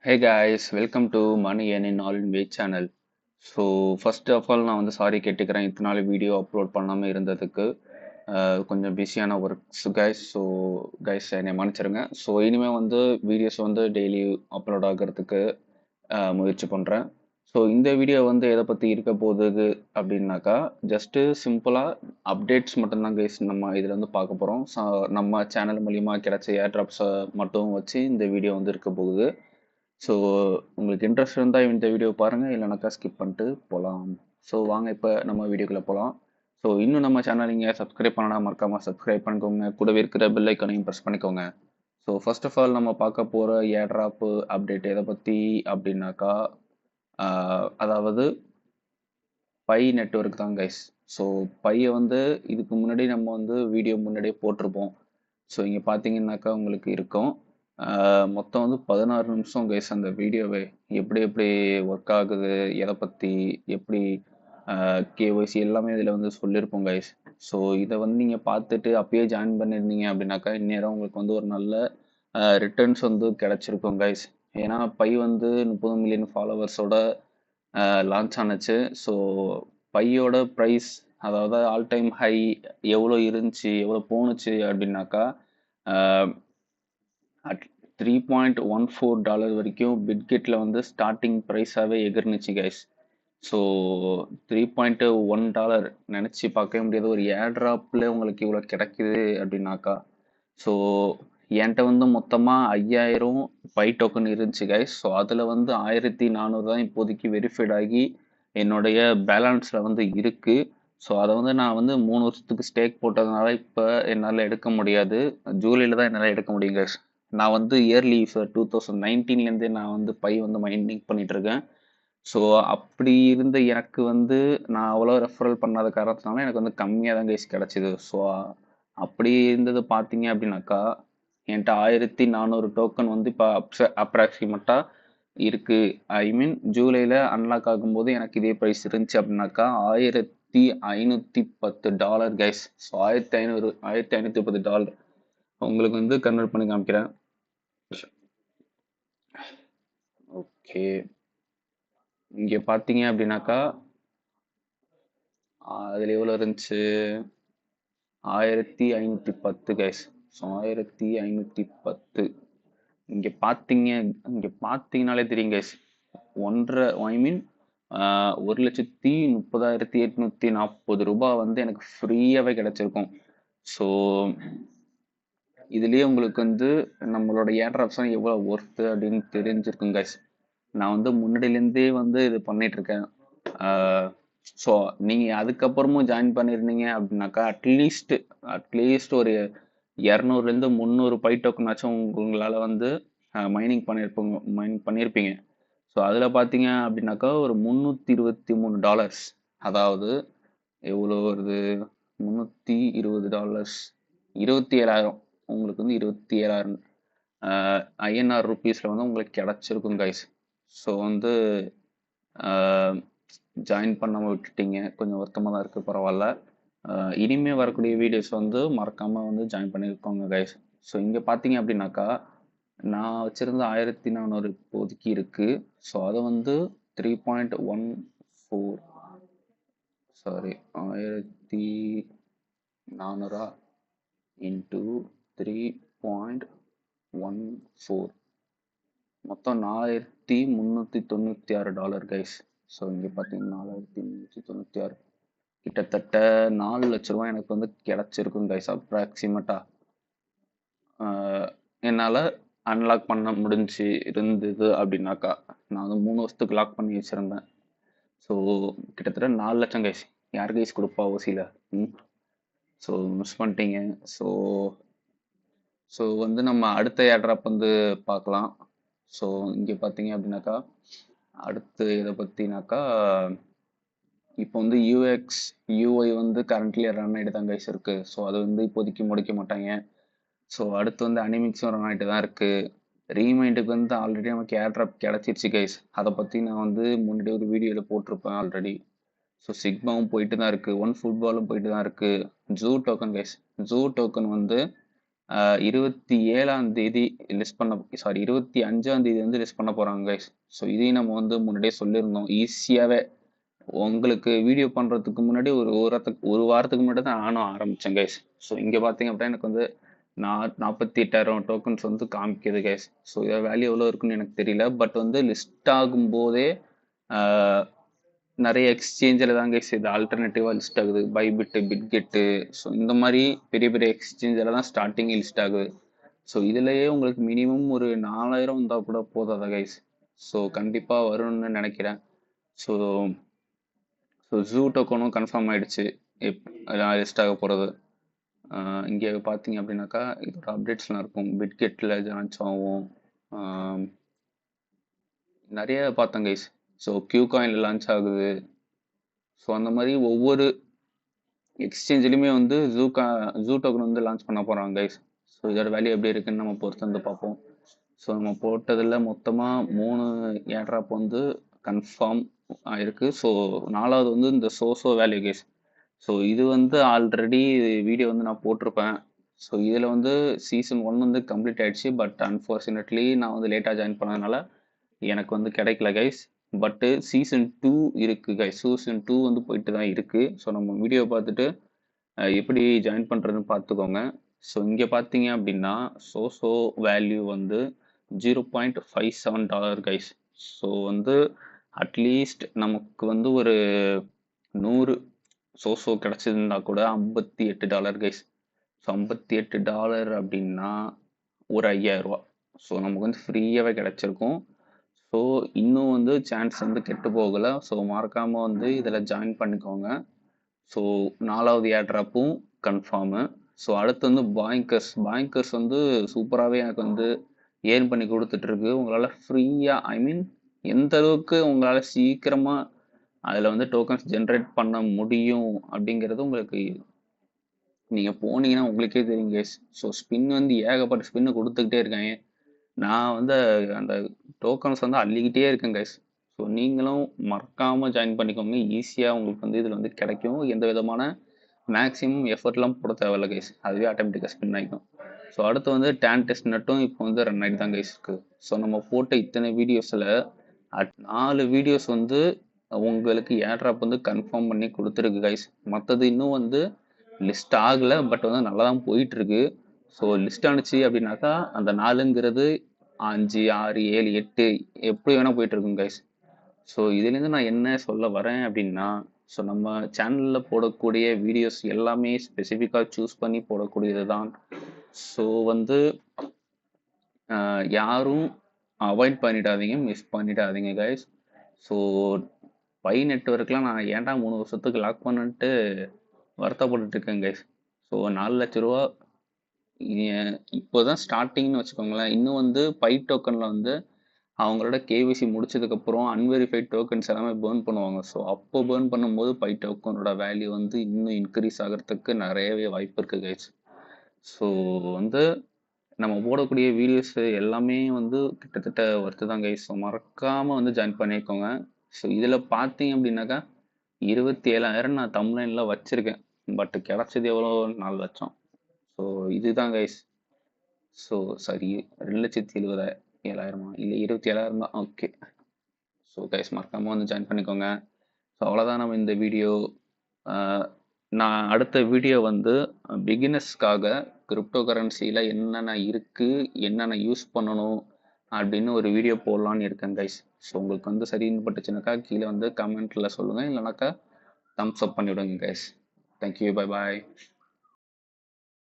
Hey guys, welcome to Money and in All in Way channel. So first of all நான் வந்து sorry கேட்டுக்கிறேன் இத்தனை நாள் video upload பண்ணாமல் இருந்ததுக்கு. கொஞ்சம் பிஸியான ஒர்க்ஸ் கைஸ். ஸோ கைஸ் என்னை மன்னிச்சிருங்க. ஸோ இனிமேல் வந்து வீடியோஸ் வந்து டெய்லி அப்லோட் ஆகிறதுக்கு முயற்சி பண்ணுறேன். ஸோ இந்த வீடியோ வந்து எதை பற்றி இருக்க போகுது அப்படின்னாக்கா, ஜஸ்ட்டு சிம்பிளாக அப்டேட்ஸ் மட்டும்தான் கைஸ் நம்ம இதில் வந்து பார்க்க போகிறோம். ஸோ நம்ம சேனல் மூலிமா கிடைச்ச ஏர்ட்ராப்ஸை மட்டும் வச்சு இந்த வீடியோ வந்து இருக்க போகுது. ஸோ உங்களுக்கு இன்ட்ரெஸ்ட் இருந்தால் இந்த வீடியோ பாருங்கள், இல்லைனாக்கா ஸ்கிப் பண்ணிட்டு போகலாம். ஸோ வாங்க இப்போ நம்ம வீடியோக்குள்ளே போகலாம். ஸோ இன்னும் நம்ம சேனல் நீங்கள் சப்ஸ்கிரைப் பண்ணலாம், மறக்காமல் சப்ஸ்கிரைப் பண்ணிக்கோங்க. கூடவே இருக்கிற பெல் ஐக்கானையும் ப்ரெஸ் பண்ணிக்கோங்க. ஸோ ஃபர்ஸ்ட் ஆஃப் ஆல் நம்ம பார்க்க போகிற ஏர்ட்ராப்பு அப்டேட் எதை பற்றி அப்படின்னாக்கா, அதாவது பை நெட்வொர்க் தான் கைஸ். ஸோ பையை வந்து இதுக்கு முன்னாடி நம்ம வந்து வீடியோ முன்னாடியே போட்டிருப்போம். ஸோ இங்கே பார்த்தீங்கன்னாக்கா உங்களுக்கு இருக்கும். மொத்தம் வந்து 16 நிமிஷம் கைஸ் அந்த வீடியோவே. எப்படி எப்படி ஒர்க் ஆகுது, எதை பற்றி, எப்படி கேஒய்சி எல்லாமே இதில் வந்து சொல்லியிருப்போம் கைஸ். ஸோ இதை வந்து நீங்கள் பார்த்துட்டு அப்பயே ஜாயின் பண்ணியிருந்தீங்க அப்படின்னாக்கா இந்நேரம் உங்களுக்கு வந்து ஒரு நல்ல ரிட்டர்ன்ஸ் வந்து கிடச்சிருக்கும் கைஸ். ஏன்னா பை வந்து 30 மில்லியன் ஃபாலோவர்ஸோட லான்ச் ஆனுச்சு. ஸோ பையோட ப்ரைஸ், அதாவது ஆல் டைம் ஹை எவ்வளோ இருந்துச்சு, எவ்வளோ போணுச்சு அப்படின்னாக்கா, அட் $3.14 வரைக்கும் பிட்கெட்டில் வந்து ஸ்டார்டிங் ப்ரைஸாகவே எகிர்னுச்சு கைஸ். ஸோ $3.1 நினச்சி பார்க்கவே முடியாது. ஒரு ஏர்ட்ராப்பில் உங்களுக்கு இவ்வளோ கிடைக்குது அப்படின்னாக்கா. ஸோ என்கிட்ட வந்து மொத்தமாக 5000 பை டோக்கன் இருந்துச்சு கைஸ். ஸோ அதில் வந்து 1400 தான் இப்போதைக்கு வெரிஃபைட் ஆகி என்னுடைய பேலன்ஸில் வந்து இருக்குது. ஸோ அதை வந்து நான் வந்து 3 வருஷத்துக்கு ஸ்டேக் போட்டதுனால இப்போ என்னால் எடுக்க முடியாது. ஜூலையில் தான் என்னால் எடுக்க முடியும் கைஸ். நான் வந்து இயர்லி 2019லேருந்தே நான் வந்து பை வந்து மைனிங் பண்ணிகிட்ருக்கேன். ஸோ அப்படி இருந்த எனக்கு வந்து நான் அவ்வளோ ரெஃபரல் பண்ணாத காரணத்தினால எனக்கு வந்து கம்மியாக தான் கைஸ் கிடச்சிது. ஸோ அப்படி இருந்தது பார்த்தீங்க அப்படின்னாக்கா, என்கிட்ட 1400 டோக்கன் வந்து இப்போ அப்ராக்சிமேட்டாக இருக்குது. ஐ மீன் ஜூலையில் அன்லாக் ஆகும்போது எனக்கு இதே ப்ரைஸ் இருந்துச்சு அப்படின்னாக்கா $1510 கைஸ். ஸோ $1510 உங்களுக்கு வந்து கன்வெர்ட் பண்ணி காமிக்கிறேன். ஓகே, இங்கே பார்த்தீங்க அப்படின்னாக்கா அதில் எவ்வளோ இருந்துச்சு, 1510 கைஸ். ஸோ 1510 இங்கே பார்த்தீங்கனாலே தெரியும் கைஸ். 1,30,840 வந்து எனக்கு ஃப்ரீயாகவே கிடைச்சிருக்கும். ஸோ இதுலேயே உங்களுக்கு வந்து நம்மளோட ஏர்ட்ராப்ஸ்லாம் எவ்வளோ ஒர்த்து அப்படின்னு தெரிஞ்சிருக்கும் கைஸ். நான் வந்து முன்னாடியிலேருந்தே வந்து இது பண்ணிகிட்ருக்கேன். ஸோ நீங்கள் அதுக்கப்புறமும் ஜாயின் பண்ணியிருந்தீங்க அப்படின்னாக்கா அட்லீஸ்ட் ஒரு 200லேருந்து 300 பை டோக்கனாச்சும் உங்களால் வந்து மைனிங் பண்ணியிருப்பீங்க. ஸோ அதில் பார்த்தீங்க அப்படின்னாக்கா ஒரு $323, அதாவது எவ்வளோ வருது, $320, 27,000. உங்களுக்கு வந்து 27,000 ஐஎன்ஆர் ருப்பீஸில் வந்து உங்களுக்கு கிடச்சிருக்கும் கைஸ். ஸோ வந்து ஜாயின் பண்ணாமல் விட்டுட்டீங்க, கொஞ்சம் வருத்தமாக தான் இருக்குது. பரவாயில்ல, இனிமேல் வரக்கூடிய வீடியோஸ் வந்து மறக்காமல் வந்து ஜாயின் பண்ணியிருக்கோங்க கைஸ். ஸோ இங்கே பார்த்தீங்க அப்படின்னாக்கா நான் வச்சுருந்த 1400 இப்போதைக்கு இருக்குது. ஸோ அதை வந்து 3.14 சாரி 1400 இன்ட்டு 3.14 மொத்தம் $4,396 கைஸ். ஸோ இங்கே பார்த்தீங்கன்னா 4,396 கிட்டத்தட்ட 4 லட்ச ரூபா எனக்கு வந்து கிடச்சிருக்கும் கைஸ் அப்ராக்சிமேட்டாக. என்னால் அன்லாக் பண்ண முடிஞ்சு இருந்தது அப்படின்னாக்கா, நான் வந்து 3 வருஷத்துக்கு லாக் பண்ணி வச்சுருந்தேன். ஸோ கிட்டத்தட்ட 4 லட்சம் கைஸ். யார் கைஸ் கொடுப்பா ஓசியில்? ஸோ மிஸ் பண்ணிட்டீங்க. ஸோ வந்து நம்ம அடுத்த ஏர்ட்ராப் வந்து பார்க்கலாம். ஸோ இங்கே பார்த்தீங்க அப்படின்னாக்கா அடுத்து எதை பற்றினாக்கா, இப்போ வந்து யூஐ வந்து கரண்ட்லி ரன் ஆகிட்டு தான் கைஸ் இருக்குது. ஸோ அது வந்து இப்போதைக்கு முடிக்க மாட்டாங்க. ஸோ அடுத்து வந்து அனிமிக்ஸும் ரன் ஆகிட்டு தான் இருக்குது. ரீமைண்டுக்கு வந்து ஆல்ரெடி நமக்கு ஏர்ட்ராப் கிடச்சிருச்சு கைஸ். அதை பற்றி நான் வந்து முன்னாடி ஒரு வீடியோவில் போட்டிருப்பேன் ஆல்ரெடி. ஸோ சிக்மாவும் போயிட்டு தான் இருக்குது, ஒன் ஃபுட்பாலும் போயிட்டு தான் இருக்குது. Zoo token guys, zoo token வந்து 27ஆம் தேதி லிஸ்ட் பண்ண சாரி 25ஆம் தேதி வந்து லிஸ்ட் பண்ண போறாங்க கைஸ். ஸோ இதையும் நம்ம வந்து முன்னாடியே சொல்லியிருந்தோம். ஈஸியாவே உங்களுக்கு வீடியோ பண்றதுக்கு முன்னாடி ஒரு வாரத்துக்கு முன்னாடி தான் நானும் ஆரம்பிச்சேன் கைஸ். ஸோ இங்க பார்த்தீங்க அப்படின்னா எனக்கு வந்து 48,000 டோக்கன்ஸ் வந்து காமிக்குது கைஸ். ஸோ இதோட வேல்யூ எவ்வளோ இருக்குன்னு எனக்கு தெரியல. பட் வந்து லிஸ்ட் ஆகும் போதே நிறைய எக்ஸ்சேஞ்சில் தான் கைஸ் இது ஆல்டர்னேட்டிவாக லிஸ்ட் ஆகுது. பைபிட்டு, பிட்கெட்டு, ஸோ இந்த மாதிரி பெரிய பெரிய எக்ஸ்சேஞ்சில் தான் ஸ்டார்டிங் லிஸ்ட் ஆகுது. ஸோ இதுலயே உங்களுக்கு மினிமம் ஒரு 4000 வந்தால் கூட போதாதா கைஸ்? ஸோ கண்டிப்பாக வரும்னு நினைக்கிறேன். ஸோ ஜூ டோக்கனும் கன்ஃபார்ம் ஆயிடுச்சு லிஸ்ட் ஆக போகிறது. இங்கே பார்த்தீங்க அப்படின்னாக்கா இதோட அப்டேட்ஸ்லாம் இருக்கும். பிட்கெட்டில் லான்ச் ஆகும். நிறைய பார்த்தேன் கைஸ். ஸோ கியூ காயினில் லான்ச் ஆகுது. ஸோ அந்த மாதிரி ஒவ்வொரு எக்ஸ்சேஞ்சிலுமே வந்து ஜூ டோக்கன் வந்து லான்ச் பண்ண போகிறாங்க கைஸ். ஸோ இதோட வேல்யூ எப்படி இருக்குன்னு நம்ம பொறுத்து வந்து பார்ப்போம். ஸோ நம்ம போட்டதில் மொத்தமாக 3 ஏர்ட்ராப் வந்து கன்ஃபார்ம் ஆயிருக்கு. ஸோ 4வது வந்து இந்த சோசோ வேல்யூ கைஸ். ஸோ இது வந்து ஆல்ரெடி வீடியோ வந்து நான் போட்டிருப்பேன். ஸோ இதில் வந்து சீசன் 1 வந்து கம்ப்ளீட் ஆயிடுச்சு. பட் அன்ஃபார்ச்சுனேட்லி நான் வந்து லேட்டாக ஜாயின் பண்ணதுனால எனக்கு வந்து கிடைக்கல கைஸ். பட்டு சீசன் 2 இருக்குது கைஸ். சீசன் 2 வந்து போயிட்டு தான் இருக்குது. ஸோ நம்ம வீடியோ பார்த்துட்டு எப்படி ஜாயின் பண்ணுறதுன்னு பார்த்துக்கோங்க. ஸோ இங்கே பார்த்தீங்க அப்படின்னா சோசோ வேல்யூ வந்து $0.57 கைஸ். ஸோ வந்து அட்லீஸ்ட் நமக்கு வந்து ஒரு 100 சோசோ கிடச்சிருந்தா கூட $58 கைஸ். ஸோ $58 அப்படின்னா ஒரு 5000 ரூபா. ஸோ நமக்கு வந்து ஃப்ரீயாகவே கிடச்சிருக்கும். ஸோ இன்னும் வந்து சான்ஸ் வந்து கெட்டு போகலை. ஸோ மறக்காமல் வந்து இதில் ஜாயின் பண்ணிக்கோங்க. ஸோ 4வது ஏர்ட்ராப்பும் கன்ஃபார்மு. ஸோ அடுத்து வந்து பாயிங்கர்ஸ் வந்து சூப்பராகவே எனக்கு வந்து ஏர்ன் பண்ணி கொடுத்துட்ருக்கு. உங்களால் ஃப்ரீயாக ஐ மீன் எந்த அளவுக்கு உங்களால் சீக்கிரமாக அதில் வந்து டோக்கன்ஸ் ஜென்ரேட் பண்ண முடியும் அப்படிங்கிறது உங்களுக்கு நீங்கள் போனீங்கன்னா உங்களுக்கே தெரியும் கேஸ். ஸோ ஸ்பின் வந்து ஏகப்பட்ட ஸ்பின்னு கொடுத்துக்கிட்டே இருக்காங்க. நான் வந்து அந்த டோக்கன்ஸ் வந்து அள்ளிக்கிட்டே இருக்கேன் கைஸ். ஸோ நீங்களும் மறக்காமல் ஜாயின் பண்ணிக்கோங்க. ஈஸியாக உங்களுக்கு வந்து இதில் வந்து கிடைக்கும். எந்த விதமான மேக்ஸிமம் எஃபர்ட்லாம் போட தேவையில்ல கைஸ். அதுவே ஆட்டோமேட்டிக்காக ஸ்பின் ஆகிக்கும். ஸோ அடுத்து வந்து டேன் டெஸ்ட் நட்டும் இப்போ வந்து ரன் ஆகிட்டு தான் கைஸ் இருக்குது. ஸோ நம்ம போட்ட இத்தனை வீடியோஸில் 4 வீடியோஸ் வந்து உங்களுக்கு ஏர்ட்ராப் வந்து கன்ஃபார்ம் பண்ணி கொடுத்துருக்கு கைஸ். மற்றது இன்னும் வந்து லிஸ்ட் ஆகலை. பட் வந்து நல்லா தான் போயிட்டுருக்கு. ஸோ லிஸ்ட் ஆனிச்சு அப்படின்னாக்கா அந்த 4ங்கிறது 5, 6, 7, 8 எப்படி வேணால் போயிட்டுருக்கும் கைஸ். ஸோ இதுலேருந்து நான் என்ன சொல்ல வரேன் அப்படின்னா, ஸோ நம்ம சேனலில் போடக்கூடிய வீடியோஸ் எல்லாமே ஸ்பெசிஃபிக்காக சூஸ் பண்ணி போடக்கூடியது தான். ஸோ வந்து யாரும் அவாய்ட் பண்ணிடாதீங்க, மிஸ் பண்ணிடாதீங்க கைஸ். ஸோ பை நெட்வொர்க்லாம் நான் ஏன்டா 3 வருஷத்துக்கு லாக் பண்ணிட்டு வருத்தப்பட்டு இருக்கேன் கைஸ். ஸோ 4 லட்ச ரூபா இப்போ தான் ஸ்டார்டிங்னு வச்சுக்கோங்களேன். இன்னும் வந்து பை டோக்கனில் வந்து அவங்களோட கேவிசி முடிச்சதுக்கப்புறம் அன்வெரிஃபைட் டோக்கன்ஸ் எல்லாமே பேர்ன் பண்ணுவாங்க. ஸோ அப்போ பேர்ன் பண்ணும்போது பை டோக்கனோட வேல்யூ வந்து இன்னும் இன்க்ரீஸ் ஆகிறதுக்கு நிறையவே வாய்ப்பு இருக்குது கைஸ். ஸோ வந்து நம்ம போடக்கூடிய வீடியோஸ் எல்லாமே வந்து கிட்டத்தட்ட ஒர்த்து தான் கைஸ். ஸோ மறக்காமல் வந்து ஜாயின் பண்ணிக்கோங்க. ஸோ இதில் பார்த்தீங்க அப்படின்னாக்கா 27,000 நான் தம்ப்லைனில் வச்சுருக்கேன். பட் கிடச்சது எவ்வளோ 4 லட்சம். ஸோ இதுதான் கைஸ். ஸோ சாரி 2,70,000 இல்லை 27,000 தான். ஓகே. ஸோ கைஸ் மறக்காமல் வந்து ஜாயின் பண்ணிக்கோங்க. ஸோ அவ்வளோதான் நம்ம இந்த வீடியோ. நான் அடுத்த வீடியோ வந்து பிகினர்ஸ்க்காக கிரிப்டோ கரன்சியில் என்னென்ன இருக்குது, என்னென்ன யூஸ் பண்ணணும் அப்படின்னு ஒரு வீடியோ போடலான்னு இருக்கேன் கைஸ். ஸோ உங்களுக்கு வந்து சரின்னு பட்டுச்சுனாக்கா கீழே வந்து கமெண்ட்டில் சொல்லுங்கள். இல்லைனாக்கா தம்ஸ் அப் பண்ணிவிடுங்க கைஸ். Thank you, bye bye.